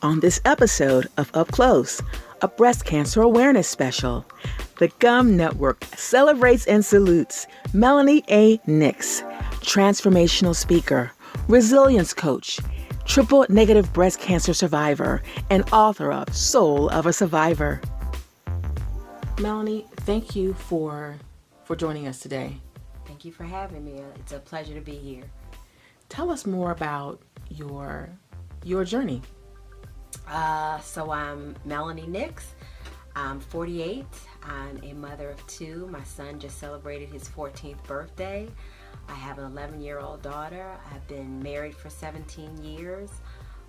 On this episode of Upclose, a breast cancer awareness special, the G.U.M Network celebrates and salutes Melanie A. transformational speaker, resilience coach, triple negative breast cancer survivor, and author of Soul of a Survivor. Melanie, thank you for joining us today. Thank you for having me. It's a pleasure to be here. Tell us more about your journey. So I'm Melanie Nix. I'm 48. I'm a mother of two. My son just celebrated his 14th birthday. I have an 11-year-old daughter. I've been married for 17 years.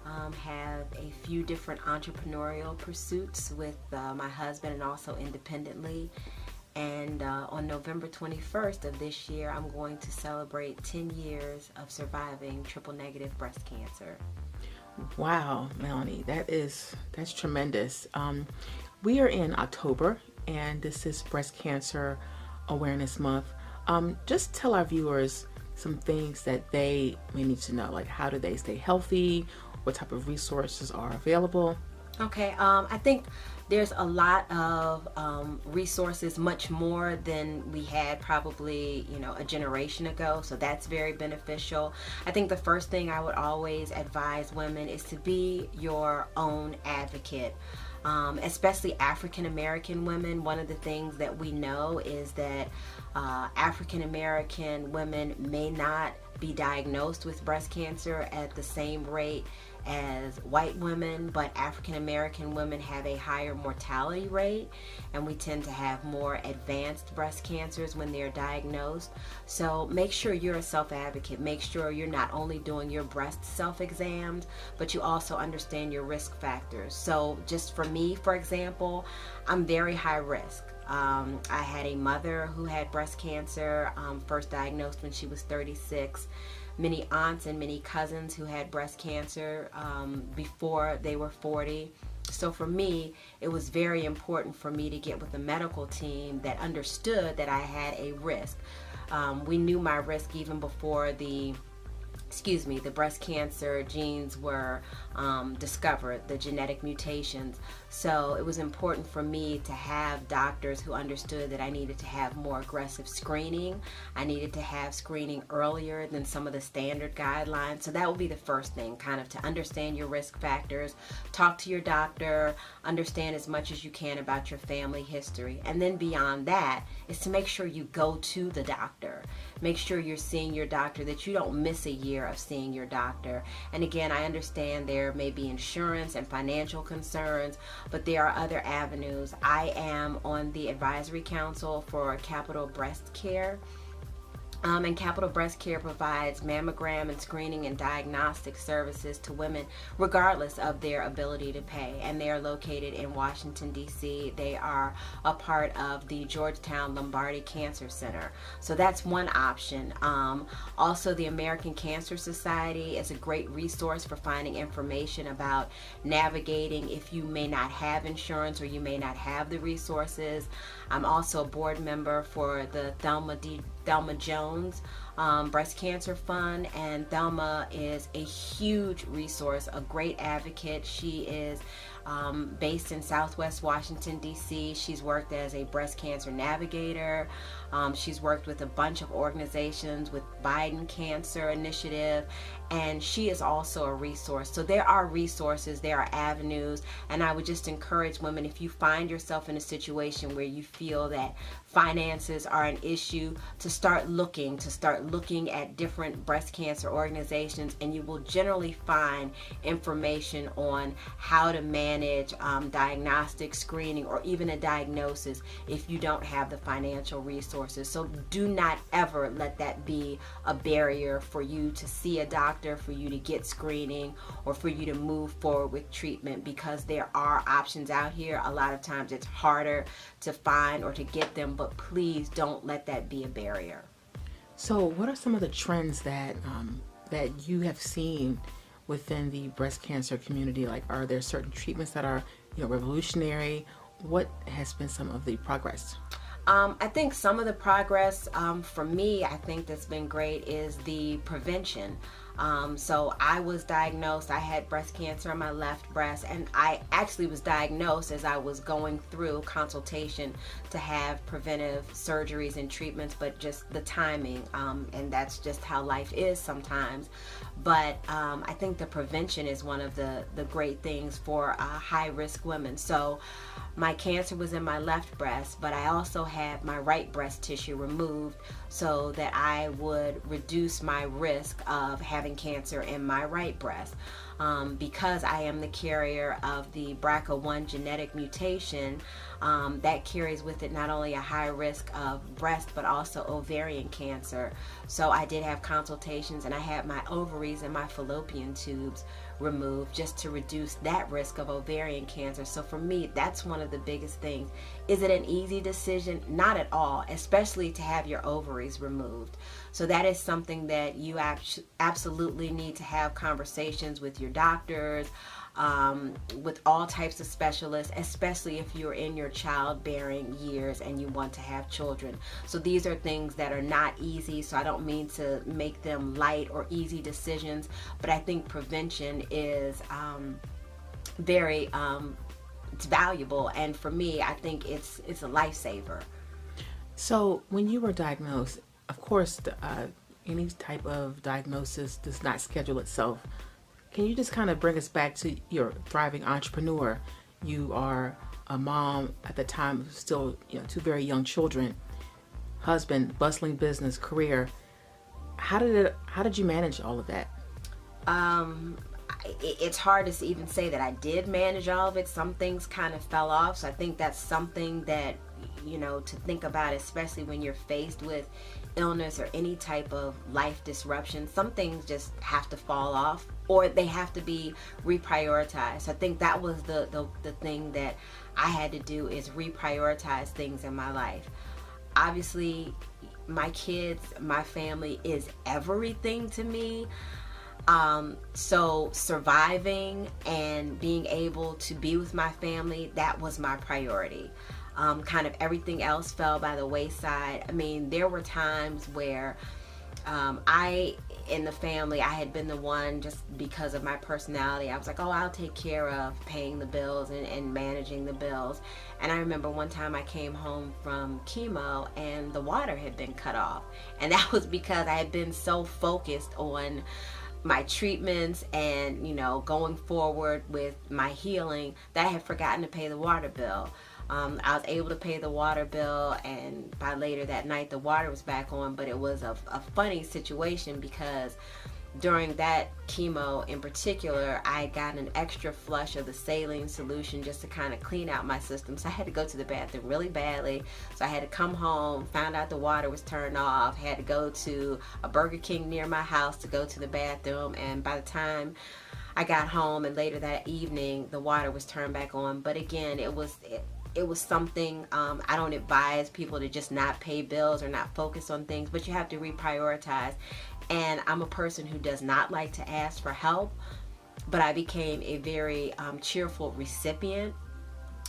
Have a few different entrepreneurial pursuits with my husband and also independently. And on November 21st of this year, I'm going to celebrate 10 years of surviving triple negative breast cancer. Wow, Melanie, that's tremendous. We are in October, and this is Breast Cancer Awareness Month. Just tell our viewers some things that they may need to know, like how do they stay healthy, what type of resources are available. Okay, I think there's a lot of resources, much more than we had probably, a generation ago. So that's very beneficial. I think the first thing I would always advise women is to be your own advocate. Especially African American women. One of the things that we know is that African American women may not be diagnosed with breast cancer at the same rate as white women, but African American women have a higher mortality rate, and we tend to have more advanced breast cancers when they're diagnosed. So make sure you're a self-advocate. Make sure you're not only doing your breast self-exams, but you also understand your risk factors. So just for me, for example, I'm very high risk. I had a mother who had breast cancer, first diagnosed when she was 36. Many aunts and many cousins who had breast cancer before they were 40. So for me, it was very important for me to get with a medical team that understood that I had a risk. We knew my risk even before the breast cancer genes were discovered, the genetic mutations. So it was important for me to have doctors who understood that I needed to have more aggressive screening. I needed to have screening earlier than some of the standard guidelines. So that would be the first thing, kind of to understand your risk factors, talk to your doctor, understand as much as you can about your family history. And then beyond that is to make sure you go to the doctor. Make sure you're seeing your doctor, that you don't miss a year of seeing your doctor. And again, I understand there may be insurance and financial concerns, but there are other avenues. I am on the advisory council for Capital Breast Care. And Capital Breast Care provides mammogram and screening and diagnostic services to women regardless of their ability to pay. And they are located in Washington, D.C. They are a part of the Georgetown Lombardi Cancer Center. So that's one option. Also, the American Cancer Society is a great resource for finding information about navigating if you may not have insurance or you may not have the resources. I'm also a board member for the Thelma Jones Breast Cancer Fund, and Thelma is a huge resource, a great advocate. She is based in Southwest Washington, D.C. She's worked as a breast cancer navigator. She's worked with a bunch of organizations, with Biden Cancer Initiative, and she is also a resource. So there are resources, there are avenues, and I would just encourage women, if you find yourself in a situation where you feel that finances are an issue, to start looking at different breast cancer organizations, and you will generally find information on how to manage diagnostic screening or even a diagnosis if you don't have the financial resources. So do not ever let that be a barrier for you to see a doctor, for you to get screening, or for you to move forward with treatment, because there are options out here. A lot of times it's harder to find or to get them, but please don't let that be a barrier. So what are some of the trends that you have seen within the breast cancer community? Like, are there certain treatments that are revolutionary? What has been some of the progress? I think some of the progress for me, I think that's been great is the prevention. So I was diagnosed. I had breast cancer on my left breast, and I actually was diagnosed as I was going through consultation to have preventive surgeries and treatments, but just the timing, and that's just how life is sometimes. But I think the prevention is one of the great things for high-risk women. So my cancer was in my left breast, but I also had my right breast tissue removed so that I would reduce my risk of having cancer in my right breast. Because I am the carrier of the BRCA1 genetic mutation, that carries with it not only a high risk of breast but also ovarian cancer. So I did have consultations, and I had my ovaries and my fallopian tubes removed just to reduce that risk of ovarian cancer. So for me, that's one of the biggest things. Is it an easy decision? Not at all, especially to have your ovaries removed. So that is something that you absolutely need to have conversations with your doctors, with all types of specialists, especially if you're in your childbearing years and you want to have children. So these are things that are not easy, so I don't mean to make them light or easy decisions, but I think prevention is very it's valuable, and for me, I think it's a lifesaver. So, when you were diagnosed, of course, any type of diagnosis does not schedule itself. Can you just kind of bring us back to your thriving entrepreneur? You are a mom at the time, still, two very young children, husband, bustling business, career. How did you manage all of that? It's hard to even say that I did manage all of it. Some things kind of fell off. So I think that's something that, to think about, especially when you're faced with illness or any type of life disruption. Some things just have to fall off, or they have to be reprioritized. I think that was the thing that I had to do, is reprioritize things in my life. Obviously, my kids, my family is everything to me. So surviving and being able to be with my family, that was my priority. Kind of everything else fell by the wayside. I mean, there were times where in the family, I had been the one, just because of my personality, I was like, oh, I'll take care of paying the bills and managing the bills. And I remember one time I came home from chemo and the water had been cut off. And that was because I had been so focused on my treatments and, going forward with my healing, that I had forgotten to pay the water bill. I was able to pay the water bill, and by later that night the water was back on, but it was a funny situation because during that chemo in particular, I got an extra flush of the saline solution just to kind of clean out my system. So I had to go to the bathroom really badly. So I had to come home, found out the water was turned off, had to go to a Burger King near my house to go to the bathroom. And by the time I got home and later that evening, the water was turned back on. But again, it was something, I don't advise people to just not pay bills or not focus on things, but you have to reprioritize. And I'm a person who does not like to ask for help, but I became a very cheerful recipient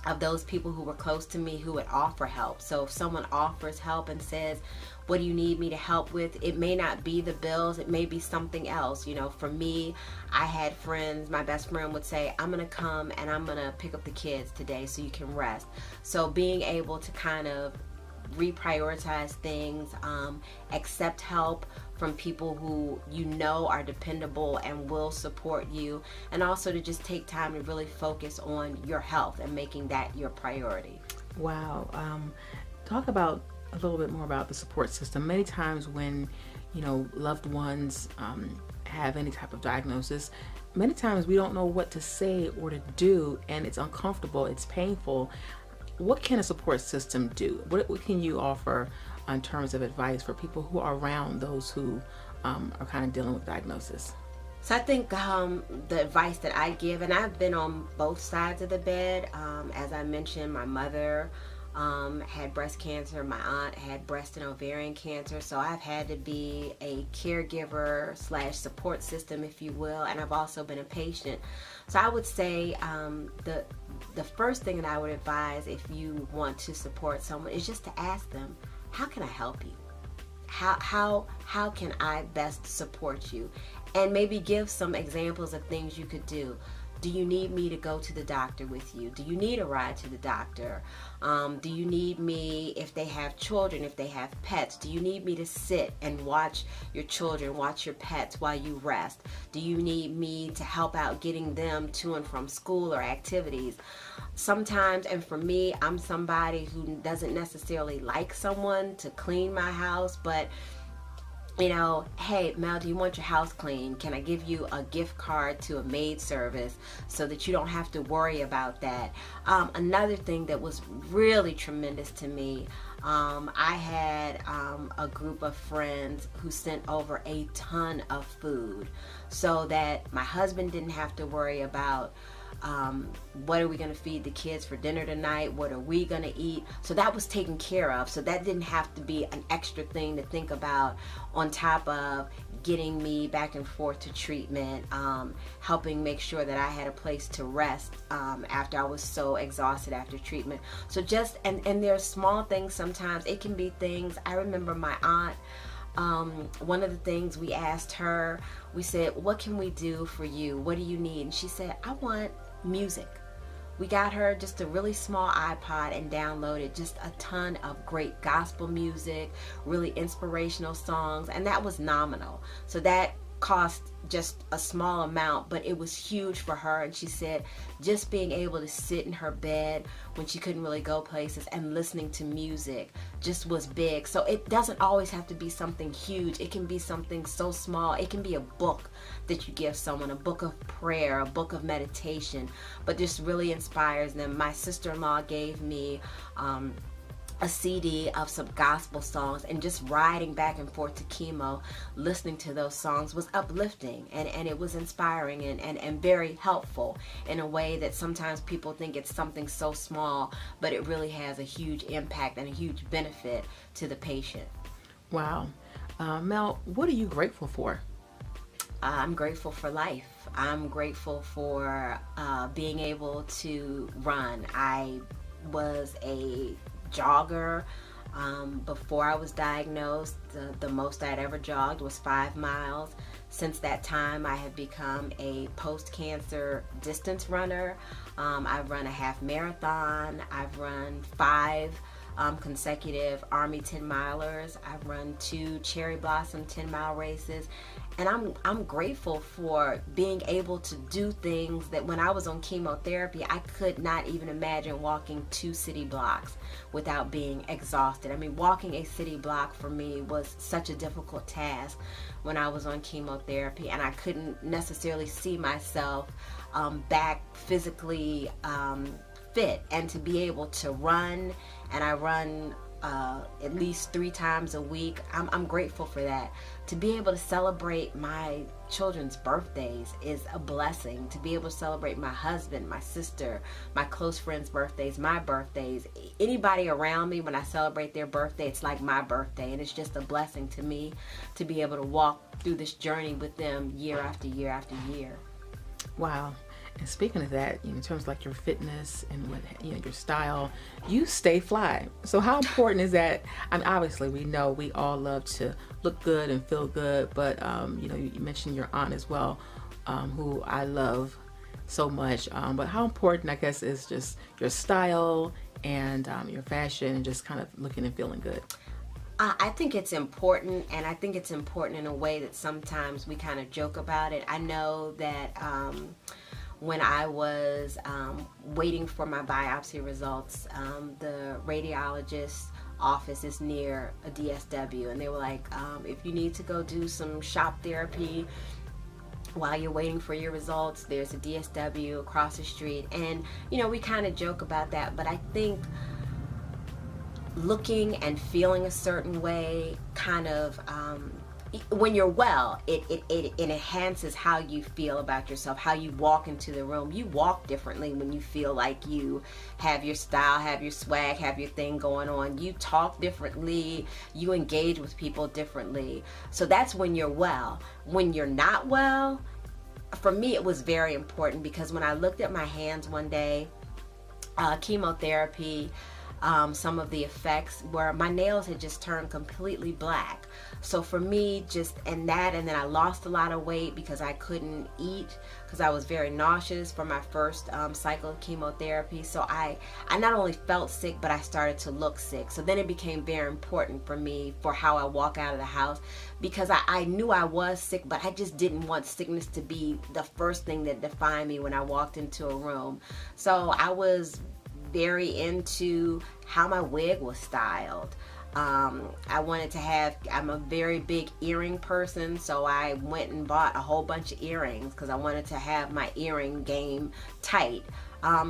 of those people who were close to me who would offer help. So if someone offers help and says, what do you need me to help with? It may not be the bills, it may be something else. For me, I had friends, my best friend would say, I'm gonna come and I'm gonna pick up the kids today so you can rest. So being able to kind of reprioritize things, accept help from people who are dependable and will support you, and also to just take time to really focus on your health and making that your priority. Wow. Talk about a little bit more about the support system. Many times when loved ones have any type of diagnosis, many times we don't know what to say or to do, and it's uncomfortable, it's painful. What can a support system do? What can you offer in terms of advice for people who are around those who are kind of dealing with diagnosis? So I think the advice that I give, and I've been on both sides of the bed. As I mentioned, my mother had breast cancer, my aunt had breast and ovarian cancer, so I've had to be a caregiver / support system, if you will, and I've also been a patient. So I would say the first thing that I would advise if you want to support someone is just to ask them, how can I help you? How can I best support you? and maybe give some examples of things you could do. Do you need me to go to the doctor with you? Do you need a ride to the doctor? Do you need me, if they have children, if they have pets, do you need me to sit and watch your children, watch your pets while you rest? Do you need me to help out getting them to and from school or activities? Sometimes, and for me, I'm somebody who doesn't necessarily like someone to clean my house, but you know, hey, Mel, do you want your house clean? Can I give you a gift card to a maid service so that you don't have to worry about that? Another thing that was really tremendous to me, I had a group of friends who sent over a ton of food so that my husband didn't have to worry about what are we going to feed the kids for dinner tonight? What are we going to eat? So that was taken care of. So that didn't have to be an extra thing to think about on top of getting me back and forth to treatment, helping make sure that I had a place to rest after I was so exhausted after treatment. So just, and there are small things sometimes. It can be things, I remember my aunt, one of the things we asked her, we said, what can we do for you? What do you need? And she said, I want music. We got her just a really small iPod and downloaded just a ton of great gospel music, really inspirational songs, and that was nominal. So that cost just a small amount, but it was huge for her. And she said just being able to sit in her bed when she couldn't really go places and listening to music just was big. So it doesn't always have to be something huge. It can be something so small. It can be a book that you give someone, a book of prayer, a book of meditation, but just really inspires them. My sister-in-law gave me a CD of some gospel songs, and just riding back and forth to chemo listening to those songs was uplifting, and it was inspiring and very helpful in a way that sometimes people think it's something so small, but it really has a huge impact and a huge benefit to the patient. Wow. Mel, what are you grateful for? I'm grateful for life. I'm grateful for being able to run. I was a jogger before I was diagnosed. The most I'd ever jogged was 5 miles. Since that time, I have become a post-cancer distance runner. I've run a half marathon. I've run 5 consecutive Army 10-milers. I've run 2 Cherry Blossom 10-mile races. And I'm grateful for being able to do things that when I was on chemotherapy, I could not even imagine walking 2 city blocks without being exhausted. I mean, walking a city block for me was such a difficult task when I was on chemotherapy, and I couldn't necessarily see myself back physically fit. And to be able to run, and I run at least 3 times a week, I'm grateful for that. To be able to celebrate my children's birthdays is a blessing. To be able to celebrate my husband, my sister, my close friends' birthdays, my birthdays, anybody around me, when I celebrate their birthday, it's like my birthday, and it's just a blessing to me to be able to walk through this journey with them year after year after year. Wow. And speaking of that, in terms of like your fitness and what, your style, you stay fly. So how important is that? I mean, obviously we know we all love to look good and feel good, but you mentioned your aunt as well, who I love so much. But how important, I guess, is just your style and your fashion and just kind of looking and feeling good? I think it's important, and I think it's important in a way that sometimes we kind of joke about it. I know that when I was waiting for my biopsy results, the radiologist's office is near a DSW, and they were like, if you need to go do some shop therapy while you're waiting for your results, there's a DSW across the street. And we kind of joke about that, but I think looking and feeling a certain way kind of when you're well, it enhances how you feel about yourself, how you walk into the room. You walk differently when you feel like you have your style, have your swag, have your thing going on. You talk differently, you engage with people differently. So that's when you're well. When you're not well, for me it was very important, because when I looked at my hands one day, chemotherapy some of the effects where my nails had just turned completely black. So for me, and then I lost a lot of weight because I couldn't eat because I was very nauseous for my first cycle of chemotherapy. So I not only felt sick, but I started to look sick. So then it became very important for me for how I walk out of the house, because I knew I was sick, but I just didn't want sickness to be the first thing that defined me when I walked into a room. So I was very into how my wig was styled. I wanted to have, I'm a very big earring person, so I went and bought a whole bunch of earrings because I wanted to have my earring game tight.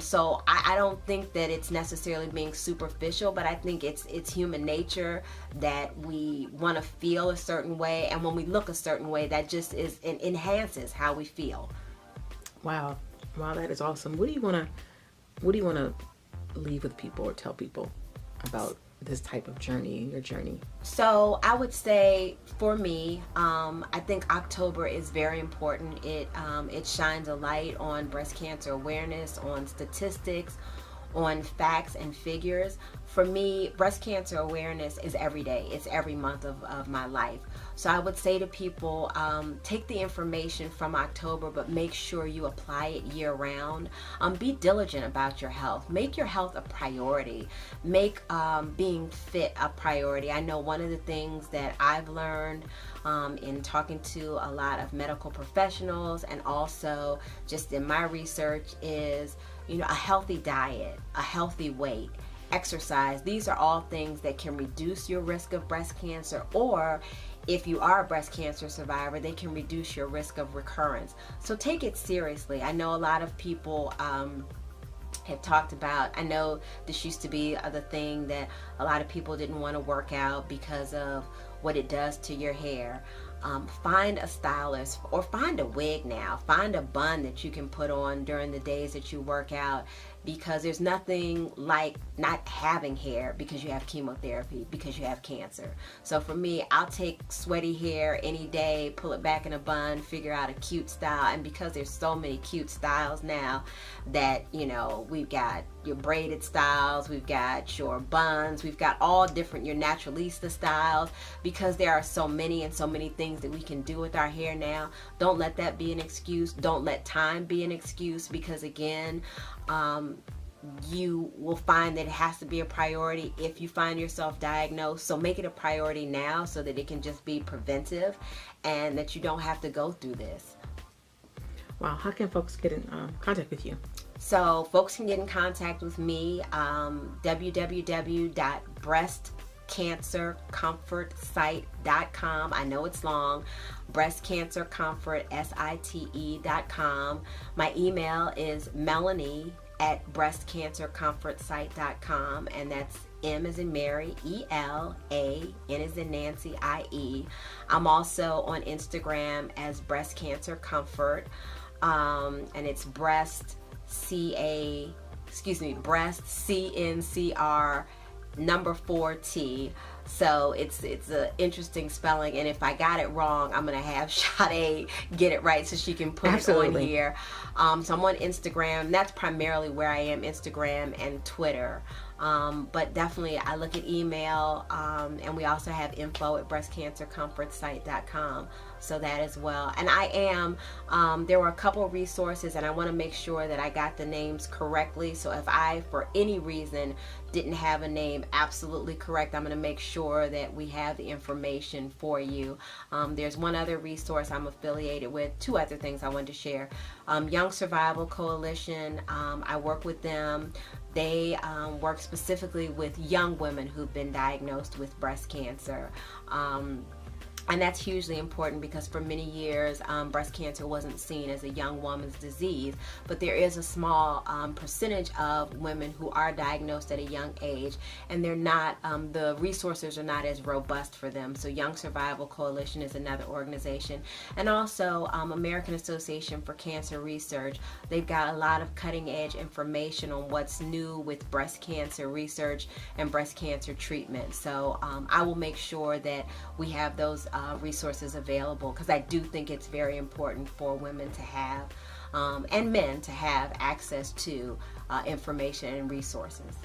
So I don't think that it's necessarily being superficial, but I think it's human nature that we want to feel a certain way, and when we look a certain way, that just enhances how we feel. Wow, that is awesome. What do you want to leave with people or tell people about this type of journey, your journey? So I would say for me, I think October is very important. It shines a light on breast cancer awareness, on statistics, on facts and figures. For me, breast cancer awareness is every day. It's every month of my life. So I would say to people, take the information from October, but make sure you apply it year round. Be diligent about your health. Make your health a priority. Make being fit a priority. I know one of the things that I've learned in talking to a lot of medical professionals, and also just in my research, is a healthy diet, a healthy weight, exercise. These are all things that can reduce your risk of breast cancer, or if you are a breast cancer survivor, they can reduce your risk of recurrence. So take it seriously. I know a lot of people have talked about, I know this used to be the thing that a lot of people didn't want to work out because of what it does to your hair. Find a stylist, or find a wig now. Find a bun that you can put on during the days that you work out, because there's nothing like not having hair because you have chemotherapy, because you have cancer. So for me, I'll take sweaty hair any day, pull it back in a bun, figure out a cute style. And because there's so many cute styles now that, we've got your braided styles, we've got your buns, we've got all different, your naturalista styles, because there are so many and so many things that we can do with our hair now. Don't let that be an excuse. Don't let time be an excuse, because again, you will find that it has to be a priority if you find yourself diagnosed. So make it a priority now so that it can just be preventive and that you don't have to go through this. Wow, how can folks get in contact with you? So folks can get in contact with me, www.breastcancercomfortsite.com. I know it's long. breastcancercomfortsite.com. My email is melanie@breastcancercomfortsite.com, and that's M as in Mary, E-L-A, N as in Nancy, I-E. I'm also on Instagram as Breast Cancer Comfort, and it's breast CNCR number 4T. So it's an interesting spelling, and if I got it wrong, I'm gonna have Sade get it right so she can put it on here. So I'm on Instagram. That's primarily where I am, Instagram and Twitter. But definitely I look at email, and we also have info@breastcancercomfortsite.com, so that as well. And I am, there were a couple resources, and I want to make sure that I got the names correctly. So if I, for any reason, didn't have a name absolutely correct, I'm going to make sure that we have the information for you. There's one other resource I'm affiliated with, two other things I wanted to share. Young Survival Coalition, I work with them. They work specifically with young women who've been diagnosed with breast cancer. And that's hugely important, because for many years breast cancer wasn't seen as a young woman's disease, but there is a small percentage of women who are diagnosed at a young age, and they're not, the resources are not as robust for them. So Young Survival Coalition is another organization, and also American Association for Cancer Research. They've got a lot of cutting edge information on what's new with breast cancer research and breast cancer treatment. So I will make sure that we have those resources available, because I do think it's very important for women to have, and men to have, access to information and resources.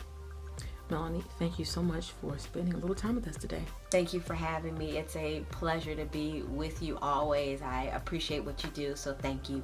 Melanie, thank you so much for spending a little time with us today. Thank you for having me. It's a pleasure to be with you always. I appreciate what you do, so thank you.